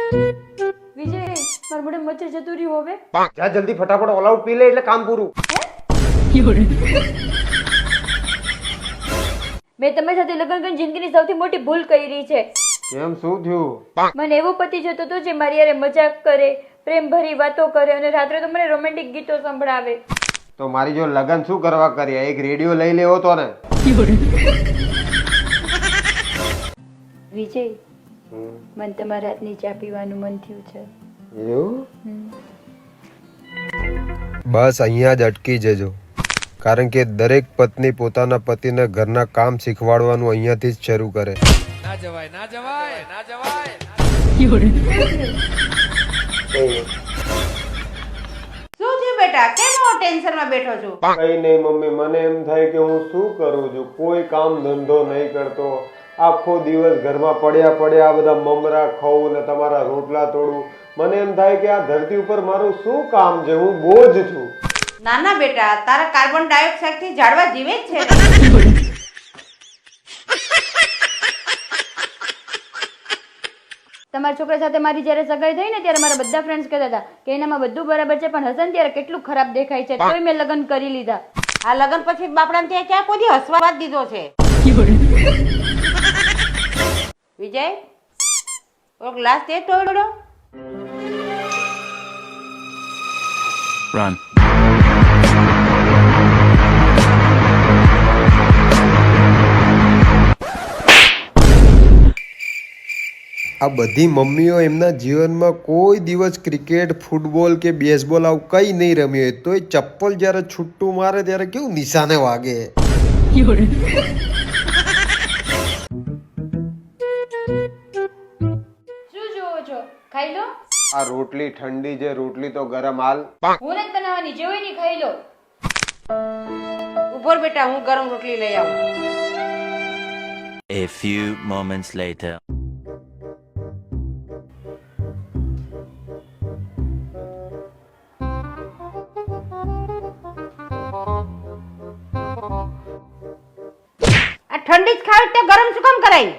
વિજય મારા મોઢે મચ્છર જતું રહ્યું હવે. જા જલ્દી ફટાફટ ઓલ આઉટ પી લે એટલે કામ પૂરું. મેં તમારી સાથે લગ્ન કરીને જિંદગીની સૌથી મોટી ભૂલ કરી છે. કેમ શું થયું? મને એવો પતિ જતો હતો જે મારી હારે મજાક કરે, પ્રેમ ભરી વાતો કરે અને રાત્રે તો મને રોમેન્ટિક ગીતો સંભળાવે. તો મારી જો લગન શું કરવા કર્યા? એક રેડિયો લઈ લેવો તો ને. વિજય મને તમારા હાથની ચા પીવાનું મન થયું છે. એવું? બસ અહીંયા જ અટકી જજો, કારણ કે દરેક પત્ની પોતાના પતિને ઘરના કામ શીખવાડવાનું અહીંયાથી જ શરૂ કરે. ના જવાય ના જવાય ના જવાય. શું થયું બેટા? કેમ આવો ટેન્શનમાં બેઠો છો? કઈ નહીં મમ્મી, મને એમ થાય કે હું શું કરું છું. કોઈ કામ ધંધો નહીં કરતો, આખો દિવસ ઘરમાં પડ્યા પડ્યા આ બધા મમરા ખાવું ને તમારા રોટલા તોડું. મને એમ થાય કે આ ધરતી ઉપર મારું શું કામ છે? હું બોજ છું. ના ના બેટા, તારા કાર્બન ડાયોક્સાઇડ થી ઝાડવા જીવે જ છે. તમારા છોકરા સાથે મારી જ્યારે સગાઈ થઈ ને ત્યારે મારા બધા ફ્રેન્ડ્સ કહેતા હતા કે એનામાં બધું બરાબર છે, પણ હસન ત્યારે કેટલું ખરાબ દેખાય છે. તોય મેં લગ્ન કરી લીધા. આ લગન પછી બાપડાને ત્યાં ક્યાં કોઈ હસવા જ દીધો છે? વિજય ઓ ગ્લાસ દે તોડો. Run. આ બધી મમ્મીઓ એમના જીવનમાં કોઈ દિવસ ક્રિકેટ, ફૂટબોલ કે બેઝબોલ આવું કંઈ નહીં રમ્યું હોય, તોય ચપ્પલ જ્યારે છૂટું મારે ત્યારે કેવું નિશાને વાગે. શું જોવો છો? ખાઈ લો. આ રોટલી ઠંડી છે, રોટલી તો ગરમ હાલ. હું નથી બનાવવાની, જે હોય ને ખાઈ લો. ઉભો બેટા, હું ગરમ રોટલી લઈ આવું. A few moments later. આ ઠંડી જ ખાવી તો ગરમ શું કામ કરાય?